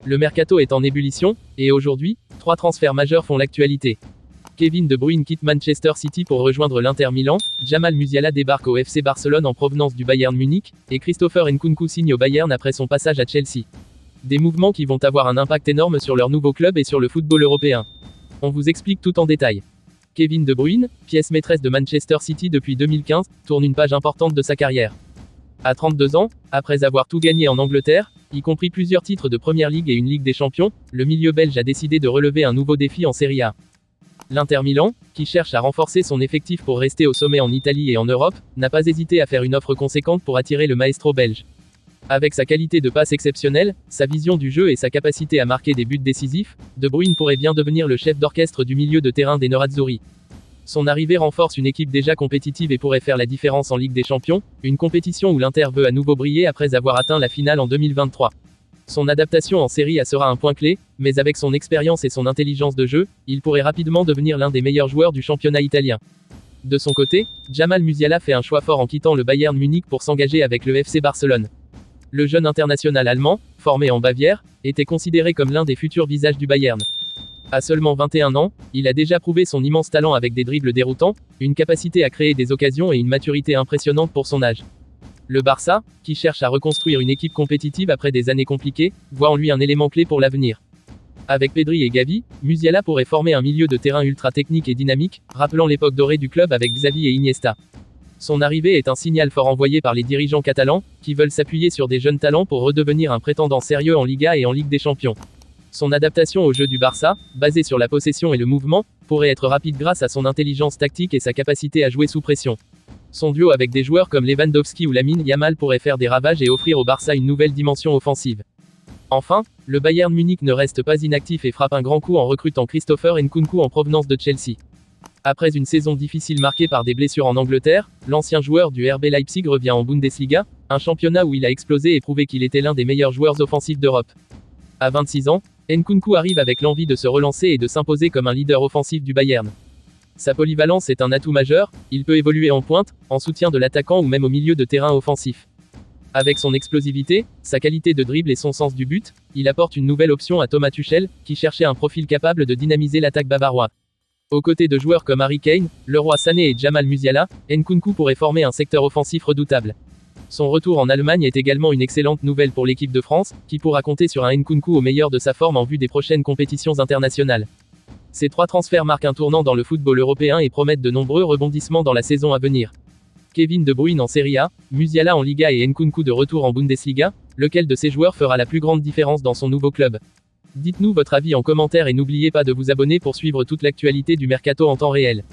Le mercato est en ébullition, et aujourd'hui, 3 transferts majeurs font l'actualité. Kevin De Bruyne quitte Manchester City pour rejoindre l'Inter Milan, Jamal Musiala débarque au FC Barcelone en provenance du Bayern Munich, et Christopher Nkunku signe au Bayern après son passage à Chelsea. Des mouvements qui vont avoir un impact énorme sur leur nouveau club et sur le football européen. On vous explique tout en détail. Kevin De Bruyne, pièce maîtresse de Manchester City depuis 2015, tourne une page importante de sa carrière. À 32 ans, après avoir tout gagné en Angleterre, y compris plusieurs titres de Première Ligue et une Ligue des Champions, le milieu belge a décidé de relever un nouveau défi en Serie A. L'Inter Milan, qui cherche à renforcer son effectif pour rester au sommet en Italie et en Europe, n'a pas hésité à faire une offre conséquente pour attirer le maestro belge. Avec sa qualité de passe exceptionnelle, sa vision du jeu et sa capacité à marquer des buts décisifs, De Bruyne pourrait bien devenir le chef d'orchestre du milieu de terrain des Nerazzurri. Son arrivée renforce une équipe déjà compétitive et pourrait faire la différence en Ligue des Champions, une compétition où l'Inter veut à nouveau briller après avoir atteint la finale en 2023. Son adaptation en Serie A sera un point clé, mais avec son expérience et son intelligence de jeu, il pourrait rapidement devenir l'un des meilleurs joueurs du championnat italien. De son côté, Jamal Musiala fait un choix fort en quittant le Bayern Munich pour s'engager avec le FC Barcelone. Le jeune international allemand, formé en Bavière, était considéré comme l'un des futurs visages du Bayern. À seulement 21 ans, il a déjà prouvé son immense talent avec des dribbles déroutants, une capacité à créer des occasions et une maturité impressionnante pour son âge. Le Barça, qui cherche à reconstruire une équipe compétitive après des années compliquées, voit en lui un élément clé pour l'avenir. Avec Pedri et Gavi, Musiala pourrait former un milieu de terrain ultra technique et dynamique, rappelant l'époque dorée du club avec Xavi et Iniesta. Son arrivée est un signal fort envoyé par les dirigeants catalans, qui veulent s'appuyer sur des jeunes talents pour redevenir un prétendant sérieux en Liga et en Ligue des Champions. Son adaptation au jeu du Barça, basée sur la possession et le mouvement, pourrait être rapide grâce à son intelligence tactique et sa capacité à jouer sous pression. Son duo avec des joueurs comme Lewandowski ou Lamine Yamal pourrait faire des ravages et offrir au Barça une nouvelle dimension offensive. Enfin, le Bayern Munich ne reste pas inactif et frappe un grand coup en recrutant Christopher Nkunku en provenance de Chelsea. Après une saison difficile marquée par des blessures en Angleterre, l'ancien joueur du RB Leipzig revient en Bundesliga, un championnat où il a explosé et prouvé qu'il était l'un des meilleurs joueurs offensifs d'Europe. À 26 ans, Nkunku arrive avec l'envie de se relancer et de s'imposer comme un leader offensif du Bayern. Sa polyvalence est un atout majeur, il peut évoluer en pointe, en soutien de l'attaquant ou même au milieu de terrain offensif. Avec son explosivité, sa qualité de dribble et son sens du but, il apporte une nouvelle option à Thomas Tuchel, qui cherchait un profil capable de dynamiser l'attaque bavaroise. Aux côtés de joueurs comme Harry Kane, Leroy Sané et Jamal Musiala, Nkunku pourrait former un secteur offensif redoutable. Son retour en Allemagne est également une excellente nouvelle pour l'équipe de France, qui pourra compter sur un Nkunku au meilleur de sa forme en vue des prochaines compétitions internationales. Ces 3 transferts marquent un tournant dans le football européen et promettent de nombreux rebondissements dans la saison à venir. Kevin De Bruyne en Serie A, Musiala en Liga et Nkunku de retour en Bundesliga, lequel de ces joueurs fera la plus grande différence dans son nouveau club? Dites-nous votre avis en commentaire et n'oubliez pas de vous abonner pour suivre toute l'actualité du mercato en temps réel.